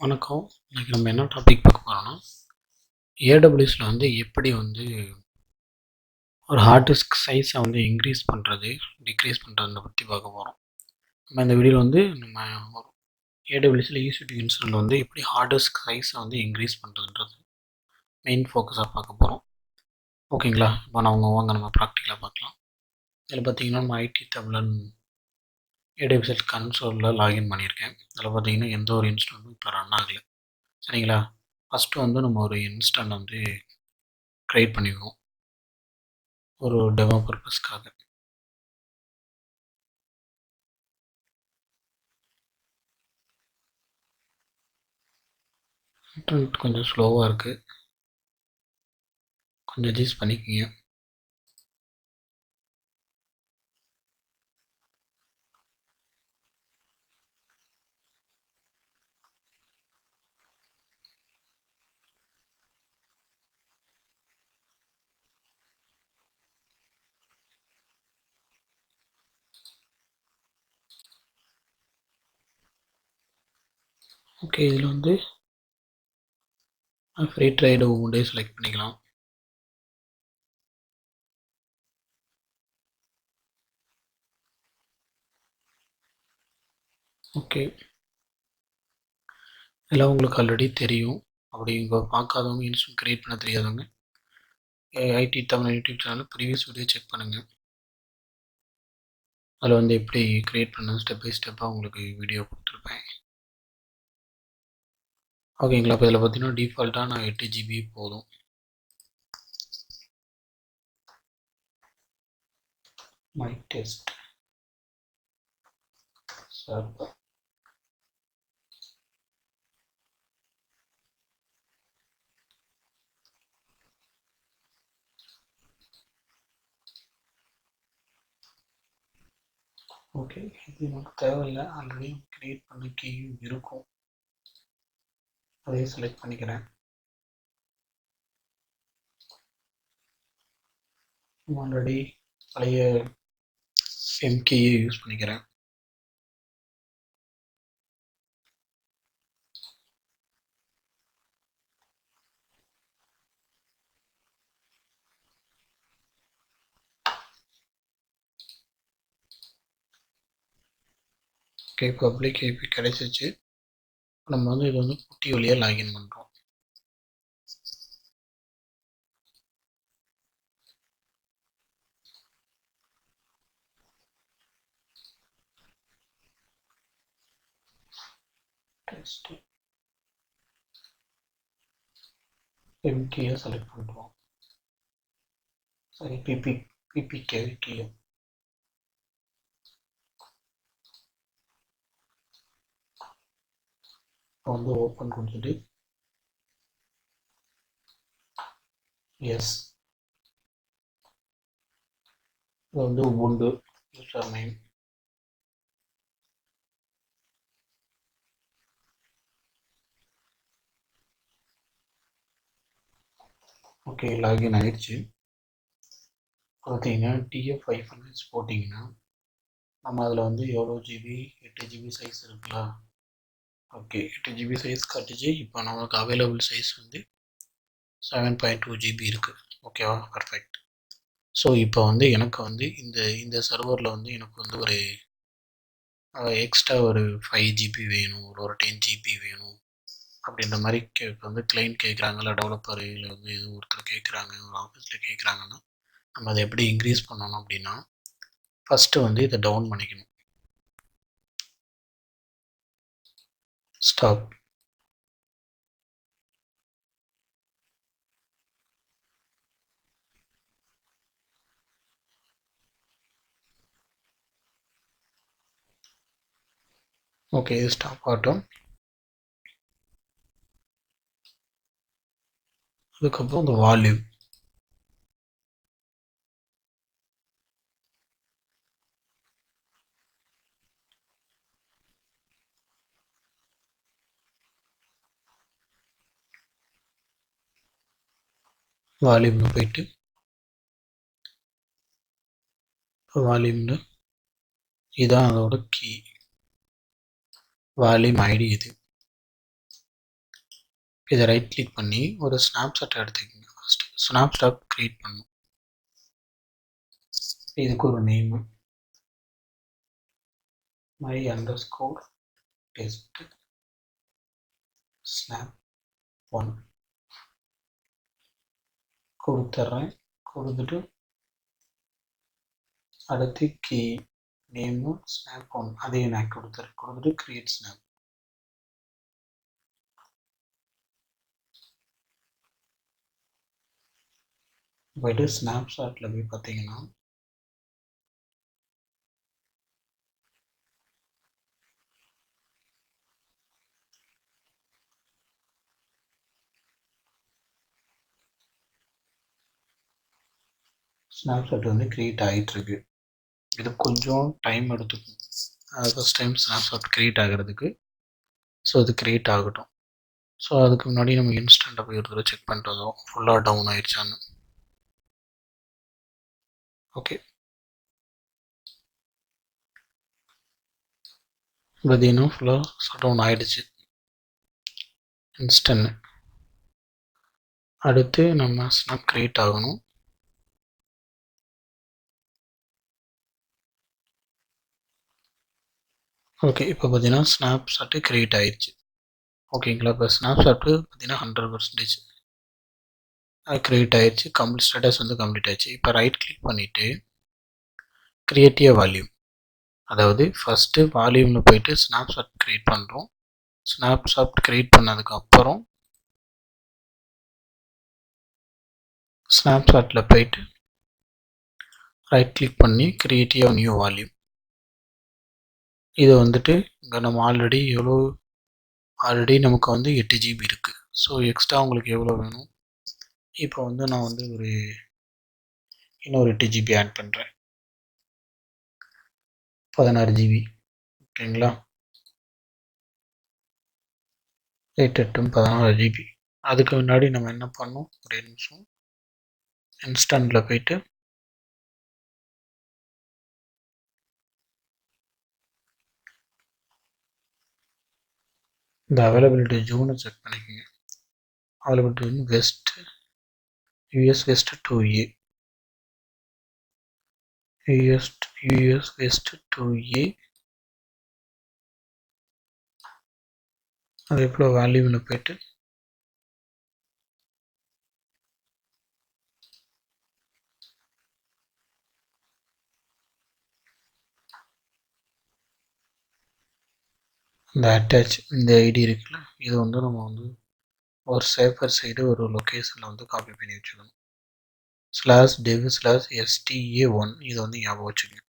வணக்கம். இன்னைக்கு நம்ம என்ன டாபிக் பார்க்க போறோம்னா, ஏடபிள்யூஎஸ்ல எப்படி ஒரு ஹார்ட் டிஸ்க் சைஸை இன்க்ரீஸ் பண்ணுறது, டிக்ரீஸ் பண்ணுறத பற்றி பார்க்க போகிறோம். நம்ம இந்த வீடியோவில் நம்ம ஒரு ஏடபிள்யூஎஸ்ல EC2 இன்ஸ்டால் எப்படி ஹார்ட் டிஸ்க் சைஸை இன்க்ரீஸ் பண்ணுறதுன்றது மெயின் ஃபோக்கஸாக பார்க்க போகிறோம். ஓகேங்களா? இப்போ வாங்க நம்ம ப்ராக்டிக்கலாக பார்க்கலாம். இதில் பார்த்தீங்கன்னா நம்ம ஐடி தமிழன் ஏடபிள்யூஎஸ் கன்சோலில் லாகின் பண்ணியிருக்கேன். அதில் பார்த்தீங்கன்னா எந்த ஒரு இன்ஸ்டாலும் இப்போ ரன் ஆகலை. சரிங்களா? ஃபஸ்ட்டு நம்ம ஒரு இன்ஸ்டால் க்ரியேட் பண்ணிக்குவோம் ஒரு டெமோ பர்பஸ்க்காக. இன்டர்நெட் கொஞ்சம் ஸ்லோவாக இருக்குது, கொஞ்சம் அட்ஜஸ்ட் பண்ணிக்கோங்க. ஓகே, இதில் ஃப்ரீ ட்ரைடு ஒவ்வொன்றே செலக்ட் பண்ணிக்கலாம். ஓகே, இதெல்லாம் உங்களுக்கு ஆல்ரெடி தெரியும். அப்படி இங்கே பார்க்காதவங்க, இன்ஸ்டால் க்ரியேட் பண்ண தெரியாதவங்க ஐடி தமிழ் யூடியூப் சேனலில் ப்ரீவியஸ் வீடியோ செக் பண்ணுங்கள். அதில் எப்படி க்ரியேட் பண்ண ஸ்டெப் பை ஸ்டெப்பாக உங்களுக்கு வீடியோ கொடுத்துருப்பேன். ஓகேங்களா? இப்போ இதில் பார்த்தீங்கன்னா டிஃபால்ட்டாக நான் 8 GB போதும். My test server. ஓகே, இது நமக்கு தேவையில்லை, ஆல்ரெடி க்ரியேட் பண்ண கீயும் இருக்கும். அதையும் செலக்ட் பண்ணிக்கிறேன். ஆல்ரெடி பழைய எம்கேயை யூஸ் பண்ணிக்கிறேன். ஓகே, பப்ளிக் ஐபி கிடைச்சிச்சு. நம்ம இது குட்டி வழியாக லாகின் பண்ணுறோம். டெஸ்ட் எம்கேயை செலக்ட் பண்ணுறோம். சரி, பிபிகே கீழே ஓப்பன் கொடுத்துட்டு எஸ், இது Ubuntu user name. Okay, login ஆயிடுச்சு. பார்த்தீங்கன்னா TF5 போட்டிங்கன்னா நம்ம அதில் எவ்வளோ ஜிபி, 8 GB சைஸ் இருக்குங்களா? ஓகே, 8 GB சைஸ் காட்டுச்சு. இப்போ நமக்கு அவைலபிள் சைஸ் 7.2 GB இருக்குது. ஓகேவா? பர்ஃபெக்ட். ஸோ இப்போ எனக்கு இந்த இந்த சர்வரில் எனக்கு ஒரு எக்ஸ்ட்ரா ஒரு 5 GB வேணும், ஒரு 10 GB வேணும் அப்படின்ற மாதிரி கிளைண்ட் கேட்குறாங்க, இல்லை டெவலப்பர் இல்லை எதுவும் ஒருத்தர் கேட்குறாங்க, ஒரு ஆஃபீஸில் கேட்குறாங்கன்னா நம்ம அதை எப்படி இன்க்ரீஸ் பண்ணணும் அப்படின்னா, ஃபஸ்ட்டு இதை டவுன் பண்ணிக்கணும். ஸ்டாப். ஓகே, இது ஸ்டாப் ஆகட்டும். அதுக்கப்புறம் இந்த வால்யூம் வால்யூமில் போயிட்டு வால்யூமில் இதுதான் அதோட கீ. வால்யூம் ஐடி இது. இதை ரைட் கிளிக் பண்ணி ஒரு ஸ்னாப்ஷாட் எடுத்துக்கோங்க. ஃபர்ஸ்ட் ஸ்னாப்ஷாட் கிரியேட் பண்ணணும். இதுக்கு ஒரு name my underscore test snap 1 கொடுத்துட்றேன். கொடுத்துட்டு அடுத்து கீ நேமு ஸ்னாப் 1 அதையும் நான் கொடுத்துட்டு கிரியேட் ஸ்னாப். போய்ட்டு ஸ்னாப்ஷாட்டில் போய் பார்த்தீங்கன்னா ஸ்னாப்ஷாட் வந்து கிரியேட் ஆகிட்டுருக்கு. இது கொஞ்சம் டைம் எடுத்துக்கும். ஃபஸ்ட் டைம் ஸ்னாப்ஷாட் கிரியேட் ஆகிறதுக்கு. ஸோ இது கிரியேட் ஆகட்டும். ஸோ அதுக்கு முன்னாடி நம்ம இன்ஸ்டண்ட்டாக போய் ஒரு தடவை செக் பண்ணிட்டு வந்தோம் ஃபுல்லாக டவுன் ஆயிடுச்சான்னு. ஓகே, பார்த்தீங்கன்னா ஃபுல்லாக ஷட் டவுன் ஆகிடுச்சு இன்ஸ்டன்ட். அடுத்து நம்ம ஸ்னாப் கிரியேட் ஆகணும். ஓகே, இப்போ பார்த்தீங்கன்னா ஸ்னாப்ஷாட்டு கிரியேட் ஆயிடுச்சு. ஓகேங்களா, இப்போ ஸ்னாப்ஷாட்டு பார்த்தீங்கன்னா 100% அது கிரியேட் ஆயிடுச்சு. கம்ப்ளீட் ஸ்டேட்டஸ் வந்து கம்ப்ளீட் ஆயிடுச்சு. இப்போ ரைட் கிளிக் பண்ணிவிட்டு கிரியேட் எ வால்யூம், அதாவது ஃபஸ்ட்டு வால்யூமில் போயிட்டு ஸ்னாப்ஷாட் கிரியேட் பண்ணுறோம். ஸ்னாப்ஷாட் கிரியேட் பண்ணதுக்கப்புறம் ஸ்னாப்ஷாட்டில் போயிட்டு ரைட் கிளிக் பண்ணி கிரியேட் எ நியூ வால்யூம். இதை வந்துட்டு இங்கே நம்ம ஆல்ரெடி நமக்கு வந்து 8 GB இருக்குது. ஸோ எக்ஸ்ட்ரா உங்களுக்கு எவ்வளோ வேணும்? இப்போ வந்து நான் வந்து இன்னொரு 8 GB ஆட் பண்ணுறேன், 16 GB. ஓகேங்களா, 8 8 16 GB. அதுக்கு முன்னாடி நம்ம என்ன பண்ணோம், ஒரே நிமிஷம். இன்ஸ்டண்ட்டில் போயிட்டு இந்த அவைலபிலிட்டி ஜூனை செக் பண்ணிக்கோங்க. அவைலபிலிட்டி வந்து west US west 2A, US west 2A. அது எவ்வளோ வேல்யூவில் போயிட்டு இந்த அட்டாச் இந்த ஐடி இருக்குல்ல, இது வந்து நம்ம வந்து ஒரு சேஃபர் சைடு ஒரு லொக்கேஷனில் வந்து காப்பி பண்ணி வச்சுக்கணும். /dev/sta1 இதை வந்து ஞாபகம் வச்சுக்கணும்.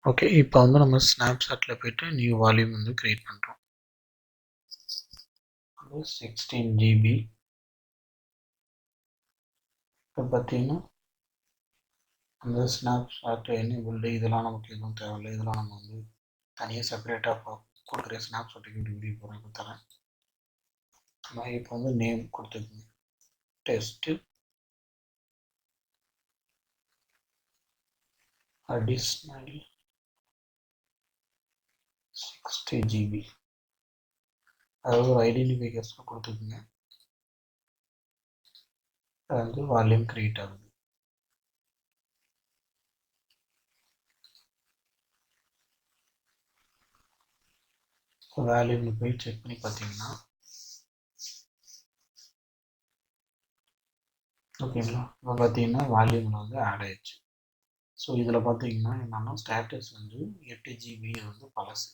ஓகே, இப்போ வந்து நம்ம ஸ்னாப்ஷாட்டில் போயிட்டு நியூ வால்யூம் வந்து கிரியேட் பண்ணுறோம். 16 GB. இப்போ பார்த்தீங்கன்னா அந்த ஸ்னாப்ஷாட் எனேபிள்டு இதெல்லாம் நமக்கு எதுவும் தேவையில்லை. இதெல்லாம் நம்ம வந்து தனியாக செப்பரேட்டாக கொடுக்குற ஸ்னாப்ஷாட்டுக்கு வீடியோ போகிறேன் கொடுத்துறேன். நான் இப்போ வந்து நேம் கொடுத்துருக்கேன் டெஸ்ட்டு அடிஷ்னல் 60 GB. அதாவது ஒரு ஐடென்டிஃபிகேஷன் கொடுத்துருக்குங்க. அது வந்து வால்யூம் கிரியேட் ஆகுது. வேல்யூமில் போய் செக் பண்ணி பார்த்தீங்கன்னா ஓகேங்களா, இப்போ பார்த்தீங்கன்னா வால்யூமில் வந்து ஆட் ஆயிடுச்சு. ஸோ இதில் பார்த்தீங்கன்னா என்னென்னா ஸ்டேட்டஸ் வந்து 8 GB வந்து பழசு,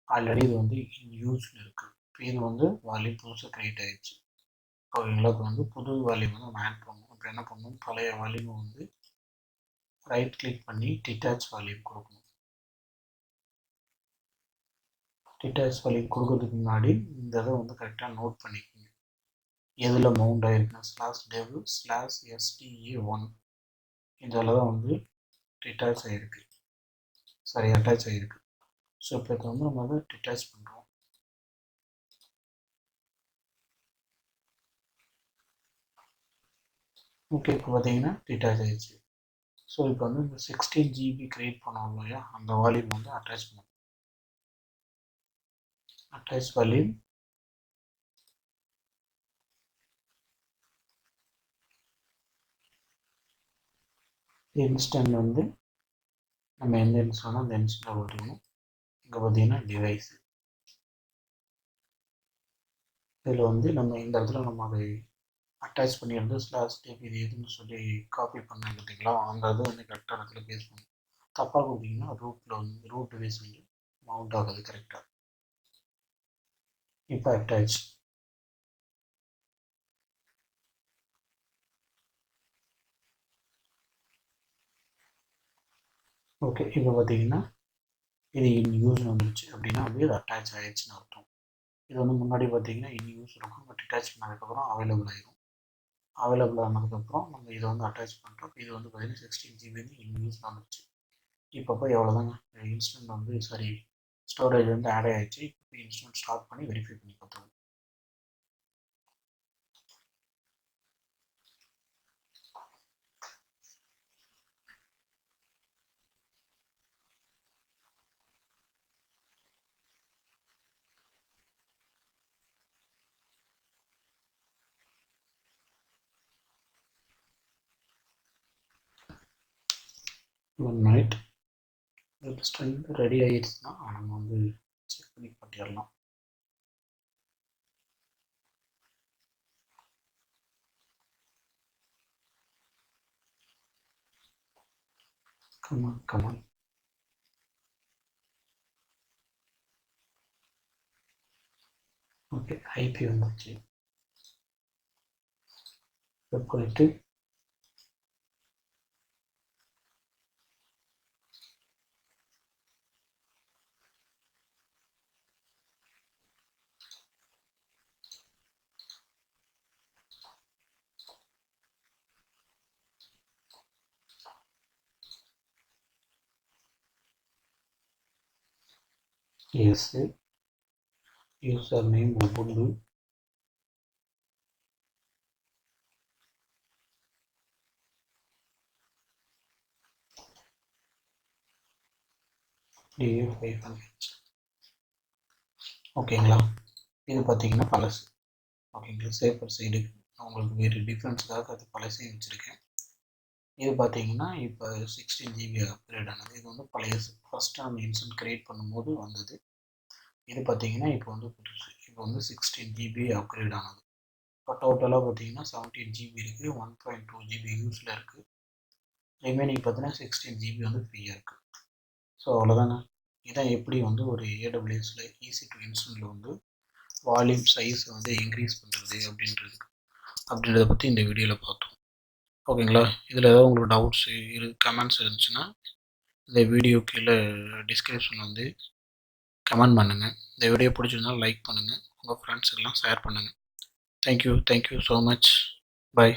ஆல்ரெடி இது வந்து யூஸில் இருக்குது. இப்போ இது வந்து வால்யூம் புதுசாக கிரியேட் ஆகிடுச்சு. ஓகேங்களா, இப்போ வந்து புது வால்யூம் வந்து நம்ம ஆட் பண்ணணும். இப்போ என்ன பண்ணணும், பழைய வால்யூமை வந்து ரைட் கிளிக் பண்ணி டிட்டாச் வால்யூம் கொடுக்கணும். டிட்டாச் வால்யூம் கொடுக்கறதுக்கு முன்னாடி இந்த இதை வந்து கரெக்டாக நோட் பண்ணிக்கோங்க. எதில் மவுண்ட் ஆகிருக்குன்னா /dev/sta1 இதில் தான் வந்து அட்டாச் ஆகிருக்கு. ஸோ இப்போ இதை வந்து நம்ம வந்து டிட்டாச் பண்ணுறோம். ஓகே, இப்போ பார்த்தீங்கன்னா டிட்டாச் ஆகிடுச்சு. ஸோ இப்போ வந்து இந்த 16 GB கிரியேட் பண்ணோம் இல்லையா, அந்த வால்யூம் வந்து அட்டாச் பண்ணும். அட்டாச் வால்யூம் இன்ஸ்டன்ட் வந்து நம்ம எந்த இன்ஸ்டாலும் அந்த இன்ஸ்டால் கொடுத்துக்கணும். இங்கே பார்த்தீங்கன்னா டிவைஸ், இதில் வந்து நம்ம இந்த இடத்துல நம்ம அதை அட்டாச் பண்ணியிருந்து ஸ்லாஷ் டேப் இது எதுன்னு சொல்லி காப்பி பண்ண பார்த்தீங்களா, அந்த இது வந்து கரெக்டாக இடத்துல பேஸ் பண்ணணும். தப்பாக கொடுத்தீங்கன்னா ரூட்டில் வந்து ரூட் டிவைஸ் வந்து மவுண்ட் ஆகுது கரெக்டாக. இப்போ அட்டாச். ஓகே, இப்போ பார்த்தீங்கன்னா இது இன் யூஸ் வந்துருச்சு அப்படின்னா வந்து இது அட்டாச் ஆயிடுச்சுன்னு அர்த்தம். இது வந்து முன்னாடி பார்த்தீங்கன்னா இன் யூஸ் இருக்கும், பட் அட்டாச் பண்ணதுக்கப்புறம் அவைலபிள் ஆயிரும். அவைலபிள் ஆனதுக்கப்புறம் நம்ம இதை வந்து அட்டாச் பண்ணுறோம். இது வந்து பார்த்தீங்கன்னா 16 GB வந்து இன் யூஸ் வந்துருச்சு. இப்போ எவ்வளோதாங்க இன்ஸ்டன்ட் வந்து சாரி ஸ்டோரேஜ் வந்து ஆட் ஆகிடுச்சு. இப்போ இன்ஸ்டன்ட் ஸ்டார்ட் பண்ணி வெரிஃபை பண்ணி பார்த்துருவோம். One minute. ஸ்ட்ரென்த் ரெடி ஆகிடுச்சுன்னா நம்ம வந்து செக் பண்ணி பண்ணிடலாம். கமான். ஓகே, ஐபி வந்துச்சு. போயிட்டு S, user name Ubuntu, DA500. ஓகேங்களா, இது பார்த்தீங்கன்னா பழசு. ஓகேங்களா, சேஃபர் சைடு உங்களுக்கு வேறு டிஃப்ரென்ஸுக்காக அது பழசையும் வச்சுருக்கேன். இது பார்த்தீங்கன்னா இப்போ 16 GB அப்கிரேட் ஆனது. இது வந்து பழைய ஃபஸ்ட்டு நம்ம இன்ஸ்டன்ட் க்ரியேட் பண்ணும்போது வந்தது. இது பார்த்தீங்கன்னா இப்போ வந்து புதுசு. இப்போ வந்து 16 GB அப்கிரேட் ஆனது. இப்போ டோட்டலாக பார்த்தீங்கன்னா 17 GB இருக்குது, 1.2 GB யூஸில் இருக்குது. ரிமைனிங் பார்த்தீங்கன்னா 16 GB வந்து ஃப்ரீயாக இருக்குது. ஸோ அவ்வளோதானே. இதான் எப்படி வந்து ஒரு AWSல EC2 இன்ஸ்டன்ட்டில் வந்து வால்யூம் சைஸ் வந்து இன்க்ரீஸ் பண்ணுறது அப்படின்றத பற்றி இந்த வீடியோவில் பார்த்தோம். ஓகேங்களா, இதில் ஏதாவது உங்களுக்கு டவுட்ஸ் கமெண்ட்ஸ் இருந்துச்சுன்னா இந்த வீடியோ கீழே டிஸ்கிரிப்ஷனில் வந்து கமெண்ட் பண்ணுங்கள். இந்த வீடியோ பிடிச்சிருந்தாலும் லைக் பண்ணுங்கள், உங்கள் ஃப்ரெண்ட்ஸுக்கெல்லாம் ஷேர் பண்ணுங்கள். Thank you so much. பை.